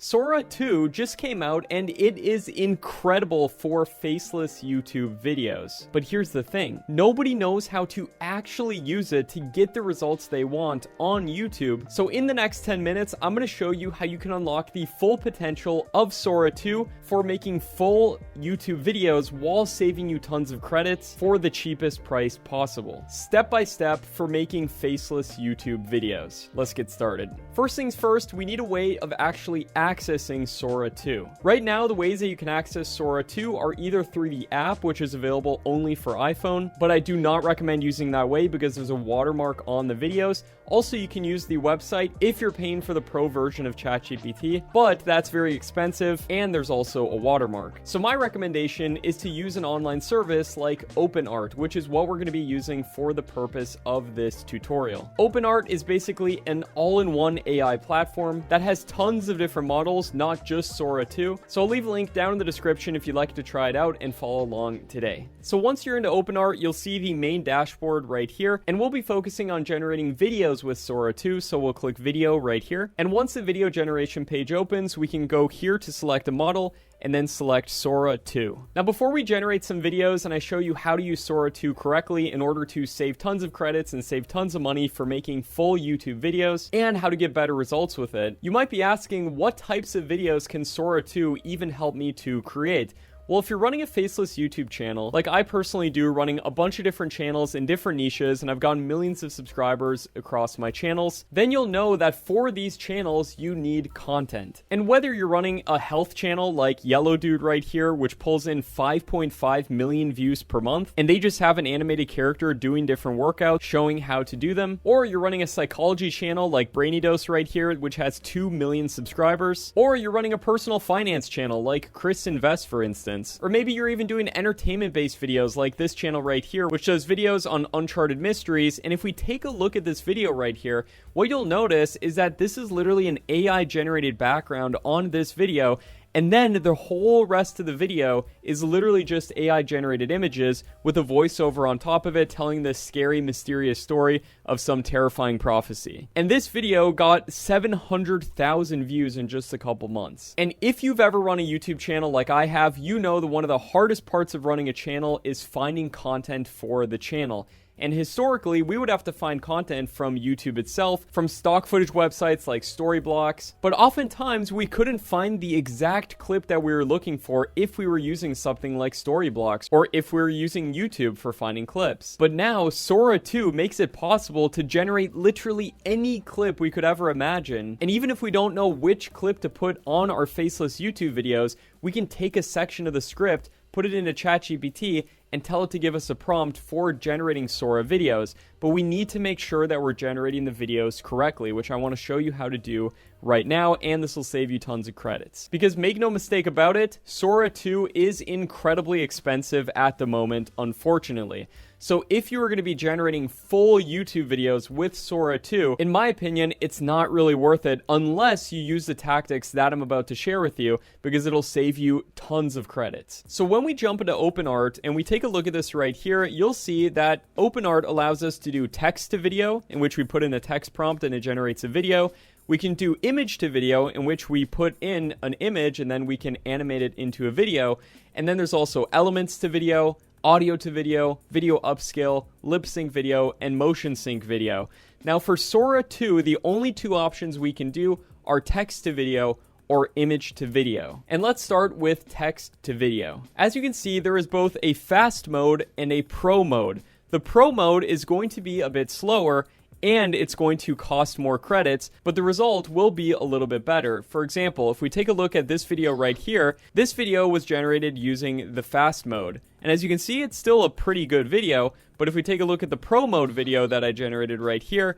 Sora 2 just came out and it is incredible for faceless YouTube videos. But here's the thing, nobody knows how to actually use it to get the results they want on YouTube. So in the next 10 minutes, I'm going to show you how you can unlock the full potential of Sora 2 for making full YouTube videos while saving you tons of credits for the cheapest price possible. Step by step for making faceless YouTube videos. Let's get started. First things first, we need a way of actually accessing Sora 2. Right now, the ways that you can access Sora 2 are either through the app, which is available only for iPhone, but I do not recommend using that way because there's a watermark on the videos. Also, you can use the website if you're paying for the pro version of ChatGPT, but that's very expensive and there's also a watermark. So my recommendation is to use an online service like OpenArt, which is what we're going to be using for the purpose of this tutorial. OpenArt is basically an all-in-one AI platform that has tons of different models, not just Sora 2. So I'll leave a link down in the description if you'd like to try it out and follow along today. So once you're into OpenArt, you'll see the main dashboard right here, and we'll be focusing on generating videos with Sora 2, so we'll click video right here. And once the video generation page opens, we can go here to select a model and then select Sora 2. Now before we generate some videos and I show you how to use Sora 2 correctly in order to save tons of credits and save tons of money for making full YouTube videos and how to get better results with it, you might be asking, what types of videos can Sora 2 even help me to create? Well, if you're running a faceless YouTube channel, like I personally do, running a bunch of different channels in different niches, and I've gotten millions of subscribers across my channels, then you'll know that for these channels, you need content. And whether you're running a health channel like Yellow Dude right here, which pulls in 5.5 million views per month, and they just have an animated character doing different workouts, showing how to do them, or you're running a psychology channel like Brainy Dose right here, which has 2 million subscribers, or you're running a personal finance channel like Chris Invest, for instance. Or maybe you're even doing entertainment-based videos like this channel right here, which does videos on Uncharted mysteries. And if we take a look at this video right here, what you'll notice is that this is literally an AI-generated background on this video. And then the whole rest of the video is literally just AI-generated images with a voiceover on top of it telling this scary, mysterious story of some terrifying prophecy. And this video got 700,000 views in just a couple months. And if you've ever run a YouTube channel like I have, you know that one of the hardest parts of running a channel is finding content for the channel. And historically, we would have to find content from YouTube itself, from stock footage websites like Storyblocks, but oftentimes we couldn't find the exact clip that we were looking for if we were using something like Storyblocks, or if we were using YouTube for finding clips. But now, Sora 2 makes it possible to generate literally any clip we could ever imagine, and even if we don't know which clip to put on our faceless YouTube videos, we can take a section of the script, put it into ChatGPT, and tell it to give us a prompt for generating Sora videos. But we need to make sure that we're generating the videos correctly, which I want to show you how to do right now, and this will save you tons of credits. Because make no mistake about it, Sora 2 is incredibly expensive at the moment, unfortunately. So if you are going to be generating full YouTube videos with Sora 2, in my opinion, it's not really worth it unless you use the tactics that I'm about to share with you, because it'll save you tons of credits. So when we jump into OpenArt and we take a look at this right here, you'll see that OpenArt allows us to do text to video, in which we put in a text prompt and it generates a video. We can do image to video, in which we put in an image and then we can animate it into a video. And then there's also elements to video, audio to video, video upscale, lip sync video, and motion sync video. Now for Sora 2, the only two options we can do are text to video or image to video. And let's start with text to video. As you can see, there is both a fast mode and a pro mode. The pro mode is going to be a bit slower and it's going to cost more credits, but the result will be a little bit better. For example, if we take a look at this video right here, this video was generated using the fast mode. And as you can see, it's still a pretty good video, but if we take a look at the pro mode video that I generated right here,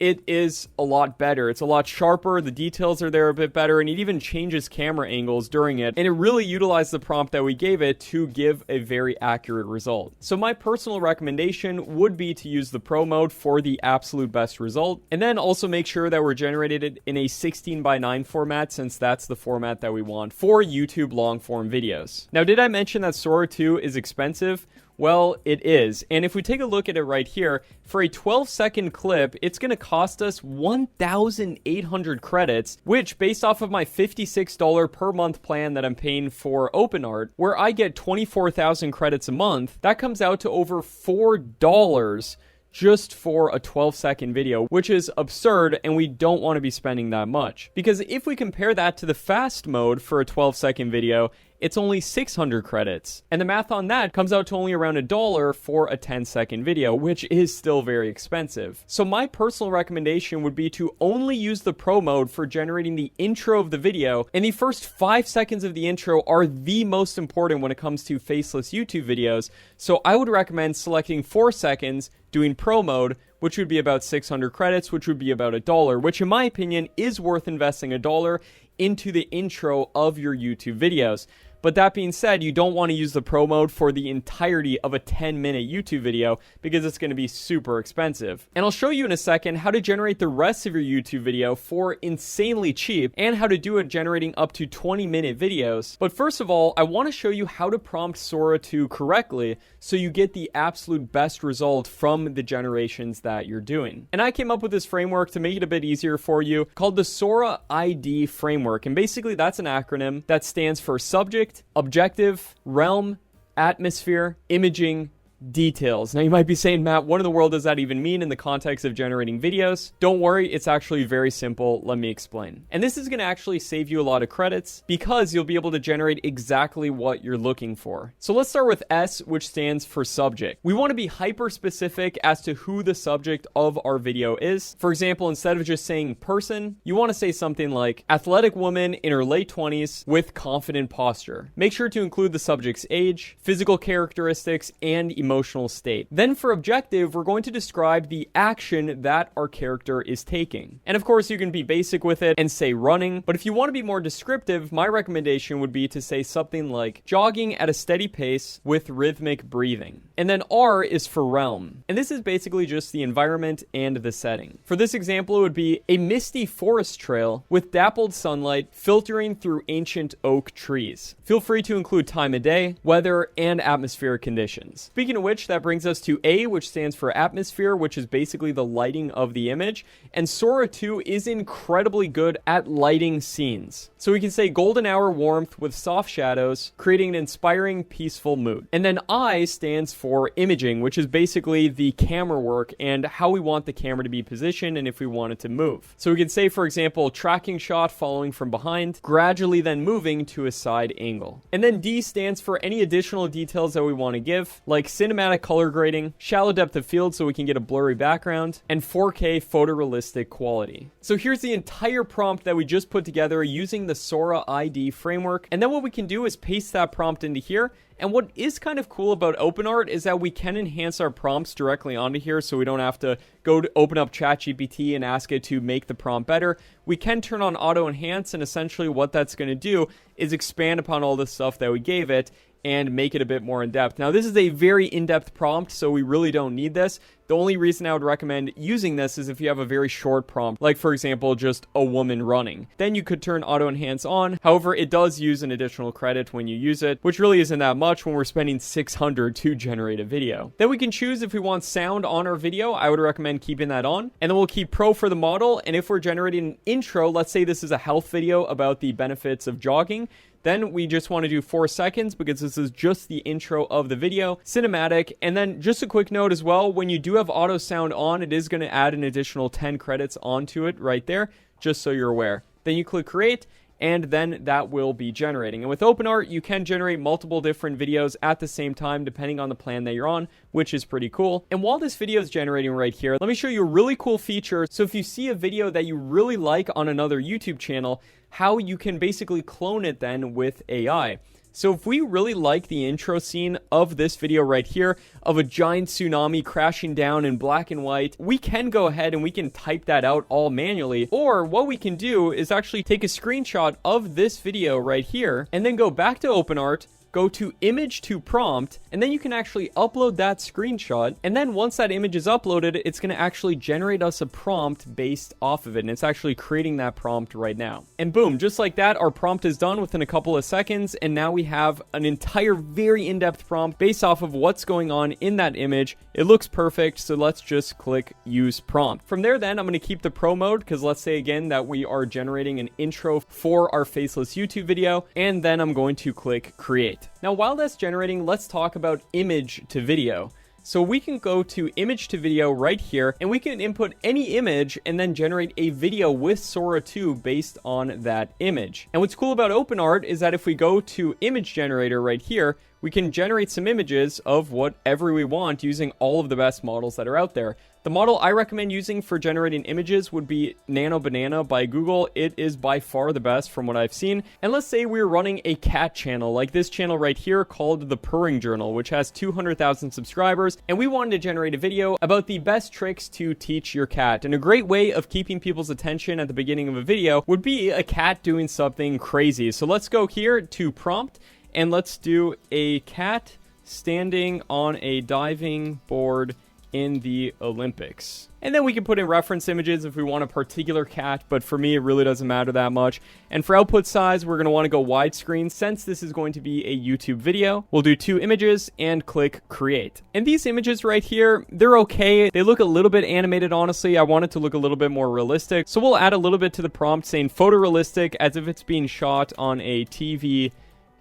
it is a lot better. It's a lot sharper, the details are there a bit better, and it even changes camera angles during it, and it really utilized the prompt that we gave it to give a very accurate result. So my personal recommendation would be to use the pro mode for the absolute best result, and then also make sure that we're generating it in a 16:9 format, since that's the format that we want for YouTube long form videos. Now, did I mention that Sora 2 is expensive? Well, it is. And if we take a look at it right here, for a 12-second clip, it's going to cost us 1,800 credits, which based off of my $56 per month plan that I'm paying for OpenArt, where I get 24,000 credits a month, that comes out to over $4 just for a 12-second video, which is absurd, and we don't want to be spending that much. Because if we compare that to the fast mode for a 12-second video, it's only 600 credits. And the math on that comes out to only around $1 for a 10-second video, which is still very expensive. So my personal recommendation would be to only use the pro mode for generating the intro of the video, and the first 5 seconds of the intro are the most important when it comes to faceless YouTube videos. So I would recommend selecting 4 seconds, doing pro mode, which would be about 600 credits, which would be about $1, which in my opinion is worth investing $1 into the intro of your YouTube videos. But that being said, you don't want to use the pro mode for the entirety of a 10-minute YouTube video because it's going to be super expensive. And I'll show you in a second how to generate the rest of your YouTube video for insanely cheap and how to do it generating up to 20-minute videos. But first of all, I want to show you how to prompt Sora 2 correctly so you get the absolute best result from the generations that you're doing. And I came up with this framework to make it a bit easier for you called the Sora ID framework. And basically that's an acronym that stands for subject, objective, realm, atmosphere, imaging, details. Now you might be saying, Matt, what in the world does that even mean in the context of generating videos? Don't worry, it's actually very simple. Let me explain. And this is going to actually save you a lot of credits because you'll be able to generate exactly what you're looking for. So let's start with S, which stands for subject. We want to be hyper specific as to who the subject of our video is. For example, instead of just saying person, you want to say something like athletic woman in her late 20s with confident posture. Make sure to include the subject's age, physical characteristics, and emotional state. Then for objective, we're going to describe the action that our character is taking. And of course, you can be basic with it and say running, but if you want to be more descriptive, my recommendation would be to say something like jogging at a steady pace with rhythmic breathing. And then R is for realm. And this is basically just the environment and the setting. For this example, it would be a misty forest trail with dappled sunlight filtering through ancient oak trees. Feel free to include time of day, weather, and atmospheric conditions. Speaking of which, that brings us to A, which stands for atmosphere, which is basically the lighting of the image. And Sora 2 is incredibly good at lighting scenes. So we can say golden hour warmth with soft shadows, creating an inspiring, peaceful mood. And then I stands for imaging, which is basically the camera work and how we want the camera to be positioned and if we want it to move. So we can say, for example, tracking shot following from behind, gradually then moving to a side angle. And then D stands for any additional details that we want to give, like cinematic color grading, shallow depth of field so we can get a blurry background, and 4K photorealistic quality. So here's the entire prompt that we just put together using the Sora ID framework. And then what we can do is paste that prompt into here. And what is kind of cool about OpenArt is that we can enhance our prompts directly onto here, so we don't have to go to open up ChatGPT and ask it to make the prompt better. We can turn on auto enhance, and essentially what that's going to do is expand upon all the stuff that we gave it and make it a bit more in-depth. Now, this is a very in-depth prompt, so we really don't need this. The only reason I would recommend using this is if you have a very short prompt, like for example, just a woman running. Then you could turn auto enhance on. However, it does use an additional credit when you use it, which really isn't that much when we're spending 600 to generate a video. Then we can choose if we want sound on our video. I would recommend keeping that on. And then we'll keep pro for the model. And if we're generating an intro, let's say this is a health video about the benefits of jogging, then we just want to do 4 seconds because this is just the intro of the video, cinematic. And then just a quick note as well, when you do have auto sound on, it is going to add an additional 10 credits onto it right there, just so you're aware. Then you click create, and then that will be generating. And with OpenArt, you can generate multiple different videos at the same time, depending on the plan that you're on, which is pretty cool. And while this video is generating right here, let me show you a really cool feature. So if you see a video that you really like on another YouTube channel, how you can basically clone it then with AI. So if we really like the intro scene of this video right here, of a giant tsunami crashing down in black and white, we can go ahead and we can type that out all manually. Or what we can do is actually take a screenshot of this video right here and then go back to OpenArt, go to image to prompt, and then you can actually upload that screenshot. And then once that image is uploaded, it's going to actually generate us a prompt based off of it. And it's actually creating that prompt right now. And boom, just like that, our prompt is done within a couple of seconds. And now we have an entire very in-depth prompt based off of what's going on in that image. It looks perfect. So let's just click use prompt. From there, then I'm going to keep the pro mode, because let's say again that we are generating an intro for our Faceless YouTube video. And then I'm going to click create. Now, while that's generating, let's talk about image to video. So we can go to image to video right here, and we can input any image and then generate a video with Sora 2 based on that image. And what's cool about OpenArt is that if we go to image generator right here, we can generate some images of whatever we want using all of the best models that are out there. The model I recommend using for generating images would be Nano Banana by Google. It is by far the best from what I've seen. And let's say we're running a cat channel like this channel right here called The Purring Journal, which has 200,000 subscribers. And we wanted to generate a video about the best tricks to teach your cat. And a great way of keeping people's attention at the beginning of a video would be a cat doing something crazy. So let's go here to prompt, and let's do a cat standing on a diving board in the Olympics. And then we can put in reference images if we want a particular cat, but for me, it really doesn't matter that much. And for output size, we're going to want to go widescreen since this is going to be a YouTube video. We'll do 2 images and click create. And these images right here, they're okay. They look a little bit animated, honestly. I want it to look a little bit more realistic. So we'll add a little bit to the prompt saying photorealistic as if it's being shot on a TV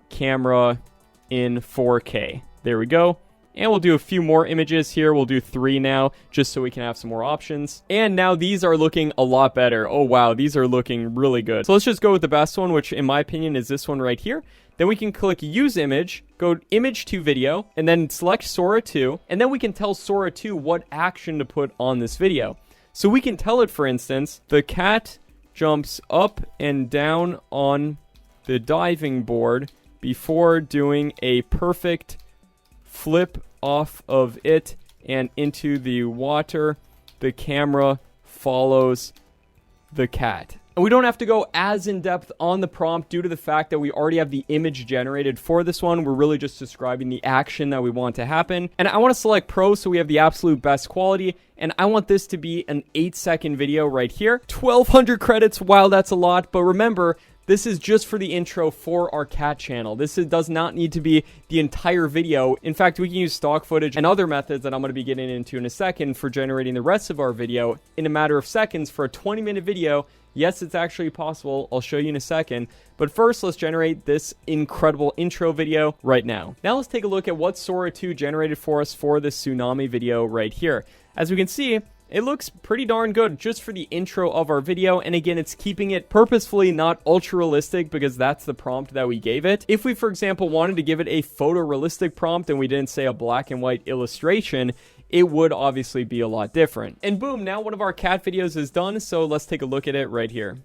camera in 4K. There we go. And we'll do a few more images here. We'll do 3 now, just so we can have some more options. And now these are looking a lot better. Oh, wow. These are looking really good. So let's just go with the best one, which in my opinion is this one right here. Then we can click use image, go image to video, and then select Sora 2. And then we can tell Sora 2 what action to put on this video. So we can tell it, for instance, the cat jumps up and down on the diving board before doing a perfect flip off of it and into the water. The camera follows the cat. And we don't have to go as in-depth on the prompt due to the fact that we already have the image generated for this one. We're really just describing the action that we want to happen. And I want to select Pro so we have the absolute best quality. And I want this to be an 8-second video right here. 1,200 credits, wow, that's a lot. But remember, this is just for the intro for our cat channel. Does not need to be the entire video. In fact, we can use stock footage and other methods that I'm going to be getting into in a second for generating the rest of our video in a matter of seconds for a 20-minute video. Yes, it's actually possible. I'll show you in a second. But first, let's generate this incredible intro video right now. Now let's take a look at what Sora 2 generated for us for this tsunami video right here. As we can see, it looks pretty darn good just for the intro of our video. And again, it's keeping it purposefully not ultra realistic because that's the prompt that we gave it. If we, for example, wanted to give it a photorealistic prompt and we didn't say a black and white illustration, it would obviously be a lot different. And boom, now one of our cat videos is done. So let's take a look at it right here.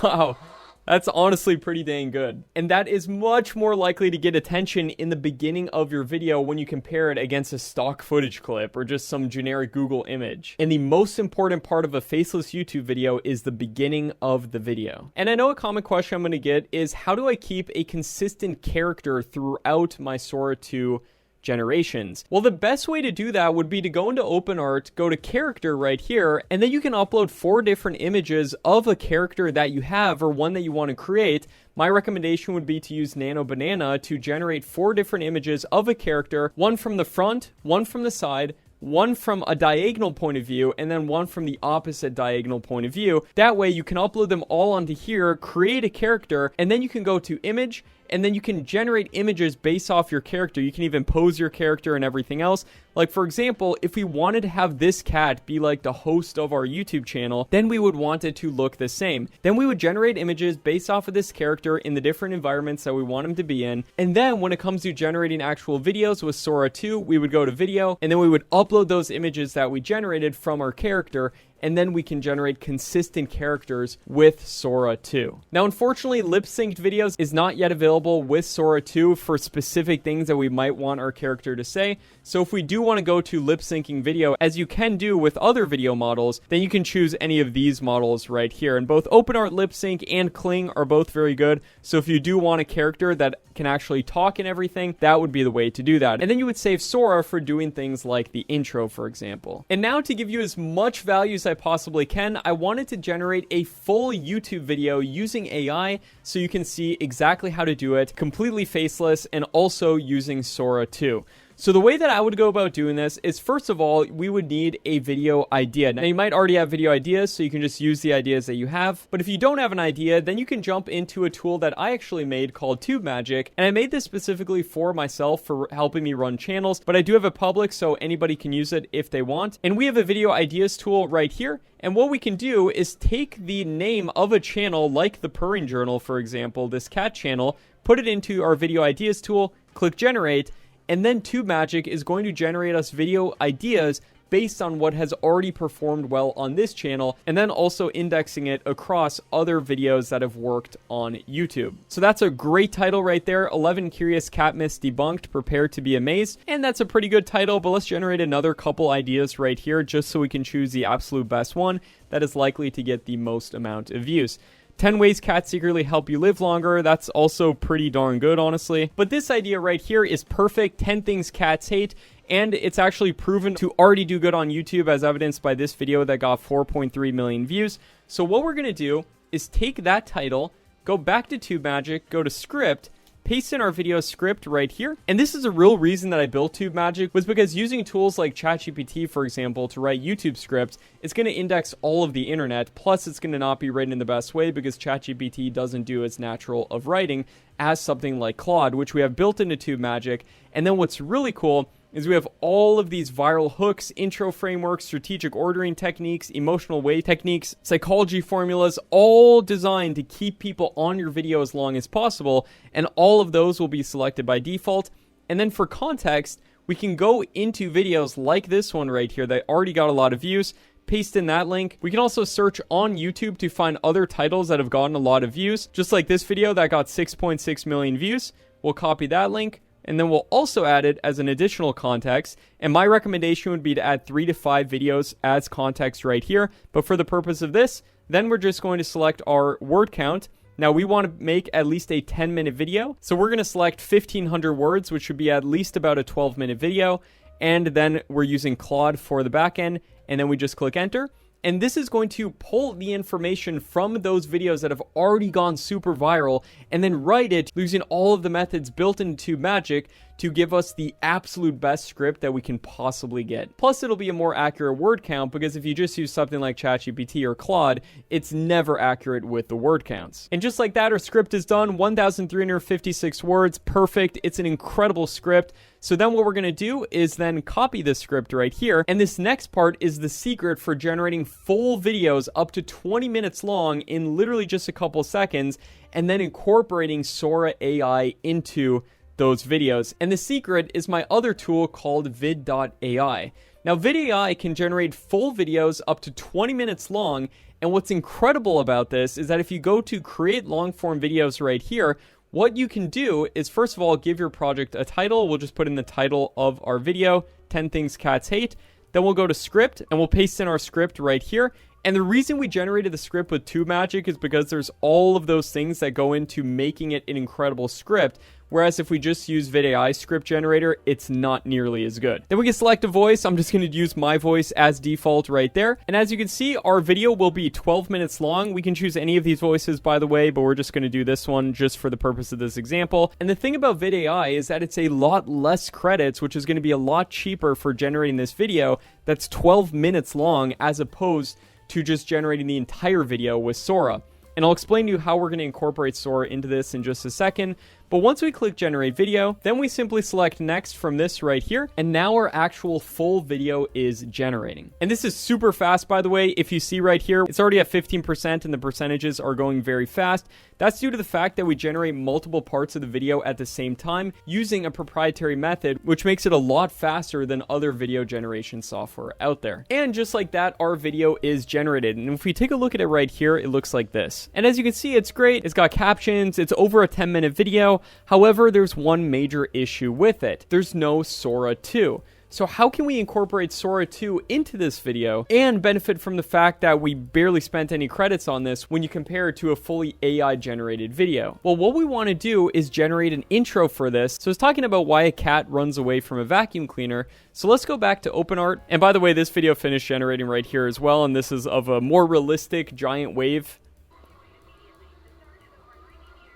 Wow. That's honestly pretty dang good. And that is much more likely to get attention in the beginning of your video when you compare it against a stock footage clip or just some generic Google image. And the most important part of a Faceless YouTube video is the beginning of the video. And I know a common question I'm going to get is, how do I keep a consistent character throughout my Sora 2 generations? Well, the best way to do that would be to go into OpenArt, go to character right here, and then you can upload 4 different images of a character that you have or one that you want to create. My recommendation would be to use Nano Banana to generate 4 different images of a character, one from the front, one from the side, one from a diagonal point of view, and then one from the opposite diagonal point of view. That way you can upload them all onto here, create a character, and then you can go to image, and then you can generate images based off your character. You can even pose your character and everything else. Like, for example, if we wanted to have this cat be like the host of our YouTube channel, then we would want it to look the same. Then we would generate images based off of this character in the different environments that we want him to be in. And then when it comes to generating actual videos with Sora 2, we would go to video, and then we would upload those images that we generated from our character, and then we can generate consistent characters with Sora 2. Now, unfortunately, lip-synced videos is not yet available with Sora 2 for specific things that we might want our character to say. So if we do want to go to lip-syncing video, as you can do with other video models, then you can choose any of these models right here. And both OpenArt Lip Sync and Kling are both very good. So if you do want a character that can actually talk and everything, that would be the way to do that. And then you would save Sora for doing things like the intro, for example. And now, to give you as much value as I possibly can, I wanted to generate a full YouTube video using AI so you can see exactly how to do it completely faceless and also using Sora 2. So the way that I would go about doing this is, first of all, we would need a video idea. Now, you might already have video ideas, so you can just use the ideas that you have. But if you don't have an idea, then you can jump into a tool that I actually made called TubeMagic. And I made this specifically for myself for helping me run channels. But I do have it public, so anybody can use it if they want. And we have a video ideas tool right here. And what we can do is take the name of a channel, like the Purring Journal, for example, this cat channel, put it into our video ideas tool, click generate, and then TubeMagic is going to generate us video ideas based on what has already performed well on this channel, and then also indexing it across other videos that have worked on YouTube. So that's a great title right there, 11 Curious Cat Myths Debunked, Prepare to be Amazed. And that's a pretty good title, but let's generate another couple ideas right here just so we can choose the absolute best one that is likely to get the most amount of views. 10 ways cats secretly help you live longer. That's also pretty darn good, honestly. But this idea right here is perfect. 10 things cats hate. And it's actually proven to already do good on YouTube, as evidenced by this video that got 4.3 million views. So what we're going to do is take that title, go back to TubeMagic, go to script, paste in our video script right here. And this is a real reason that I built TubeMagic, was because using tools like ChatGPT, for example, to write YouTube scripts, it's going to index all of the internet. Plus, it's going to not be written in the best way because ChatGPT doesn't do as natural of writing as something like Claude, which we have built into TubeMagic. And then what's really cool is we have all of these viral hooks, intro frameworks, strategic ordering techniques, emotional weight techniques, psychology formulas, all designed to keep people on your video as long as possible. And all of those will be selected by default. And then for context, we can go into videos like this one right here that already got a lot of views, paste in that link. We can also search on YouTube to find other titles that have gotten a lot of views, just like this video that got 6.6 million views. We'll copy that link. And then we'll also add it as an additional context. And my recommendation would be to add 3 to 5 videos as context right here. But for the purpose of this, then we're just going to select our word count. Now we want to make at least a 10-minute video. So we're going to select 1,500 words, which should be at least about a 12-minute video. And then we're using Claude for the backend. And then we just click enter. And this is going to pull the information from those videos that have already gone super viral and then write it using all of the methods built into TubeMagic to give us the absolute best script that we can possibly get. Plus, it'll be a more accurate word count because if you just use something like ChatGPT or Claude, it's never accurate with the word counts. And just like that, our script is done, 1,356 words, perfect. It's an incredible script. So then what we're going to do is then copy this script right here. And this next part is the secret for generating full videos up to 20 minutes long in literally just a couple seconds, and then incorporating Sora AI into those videos. And the secret is my other tool called vid.ai. Now, vid.ai can generate full videos up to 20 minutes long. And what's incredible about this is that if you go to create long form videos right here, what you can do is, first of all, give your project a title. We'll just put in the title of our video, 10 things cats hate. Then we'll go to script and we'll paste in our script right here. And the reason we generated the script with TubeMagic is because there's all of those things that go into making it an incredible script. Whereas if we just use vid.ai script generator, it's not nearly as good. Then we can select a voice. I'm just going to use my voice as default right there. And as you can see, our video will be 12 minutes long. We can choose any of these voices, by the way, but we're just going to do this one just for the purpose of this example. And the thing about vid.ai is that it's a lot less credits, which is going to be a lot cheaper for generating this video that's 12 minutes long as opposed to just generating the entire video with Sora. And I'll explain to you how we're going to incorporate Sora into this in just a second. But once we click generate video, then we simply select next from this right here, and now our actual full video is generating. And this is super fast, by the way. If you see right here, it's already at 15% and the percentages are going very fast. That's due to the fact that we generate multiple parts of the video at the same time using a proprietary method, which makes it a lot faster than other video generation software out there. And just like that, our video is generated. And if we take a look at it right here, it looks like this. And as you can see, it's great. It's got captions. It's over a 10-minute video. However, there's one major issue with it. There's no Sora 2. So how can we incorporate Sora 2 into this video and benefit from the fact that we barely spent any credits on this when you compare it to a fully AI generated video? Well, what we want to do is generate an intro for this. So it's talking about why a cat runs away from a vacuum cleaner. So let's go back to OpenArt. And by the way, this video finished generating right here as well. And this is of a more realistic giant wave.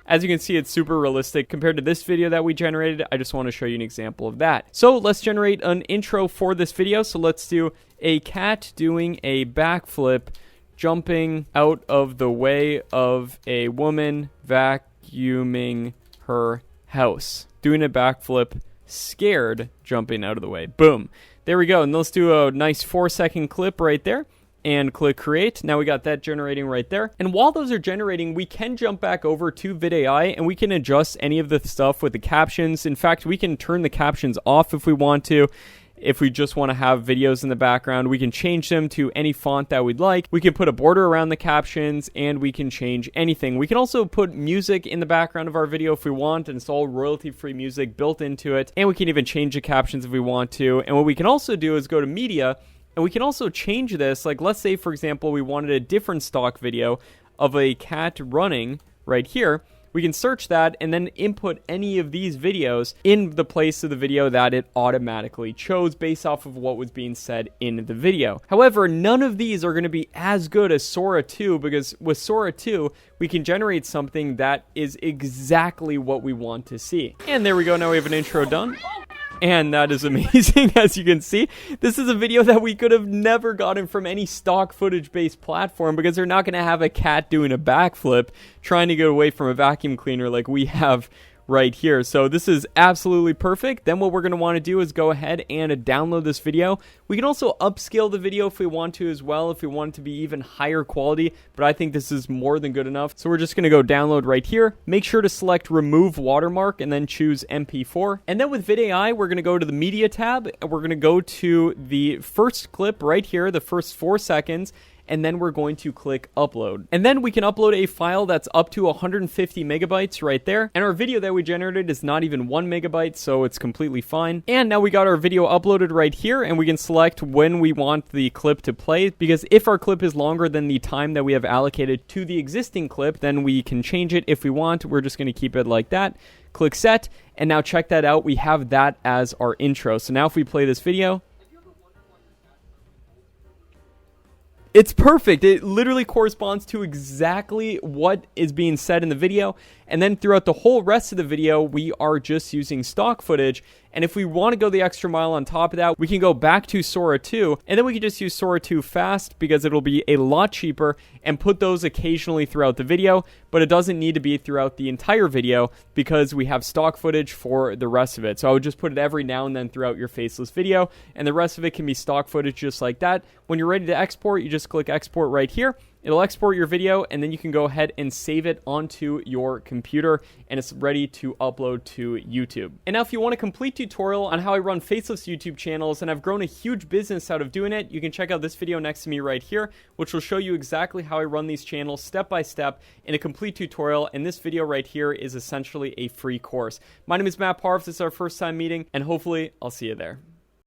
As you can see, it's super realistic compared to this video that we generated. I just want to show you an example of that. So let's generate an intro for this video. So let's do a cat doing a backflip, jumping out of the way of a woman vacuuming her house. Doing a backflip, scared, jumping out of the way. Boom. There we go. And let's do a nice 4-second clip right there. And click create. Now we got that generating right there. And while those are generating, we can jump back over to VidAI and we can adjust any of the stuff with the captions. In fact, we can turn the captions off if we want to. If we just want to have videos in the background, we can change them to any font that we'd like. We can put a border around the captions and we can change anything. We can also put music in the background of our video if we want, and it's all royalty-free music built into it. And we can even change the captions if we want to. And what we can also do is go to media. And we can also change this, like let's say, for example, we wanted a different stock video of a cat running right here. We can search that and then input any of these videos in the place of the video that it automatically chose based off of what was being said in the video. However, none of these are going to be as good as Sora 2, because with Sora 2, we can generate something that is exactly what we want to see. And there we go. Now we have an intro done. And that is amazing, as you can see. This is a video that we could have never gotten from any stock footage-based platform, because they're not going to have a cat doing a backflip trying to get away from a vacuum cleaner like we have right here. So this is absolutely perfect. Then what we're going to want to do is go ahead and download this video. We can also upscale the video if we want to as well, if we want it to be even higher quality, but I think this is more than good enough. So we're just going to go download right here. Make sure to select remove watermark and then choose MP4. And then with VidAI, we're going to go to the media tab and we're going to go to the first clip right here, the first 4 seconds. And then we're going to click upload. And then we can upload a file that's up to 150 megabytes right there. And our video that we generated is not even 1 megabyte, so it's completely fine. And now we got our video uploaded right here, and we can select when we want the clip to play, because if our clip is longer than the time that we have allocated to the existing clip, then we can change it if we want. We're just going to keep it like that. Click set, and now check that out. We have that as our intro. So now if we play this video, it's perfect. It literally corresponds to exactly what is being said in the video. And then throughout the whole rest of the video, we are just using stock footage. And if we want to go the extra mile on top of that, we can go back to Sora 2, and then we can just use Sora 2 Fast, because it'll be a lot cheaper, and put those occasionally throughout the video, but it doesn't need to be throughout the entire video because we have stock footage for the rest of it. So I would just put it every now and then throughout your Faceless video, and the rest of it can be stock footage just like that. When you're ready to export, you just click export right here. It'll export your video, and then you can go ahead and save it onto your computer, and it's ready to upload to YouTube. And now if you want a complete tutorial on how I run Faceless YouTube channels, and I've grown a huge business out of doing it, you can check out this video next to me right here, which will show you exactly how I run these channels step by step in a complete tutorial. And this video right here is essentially a free course. My name is Matt Parv. This is our first time meeting, and hopefully I'll see you there.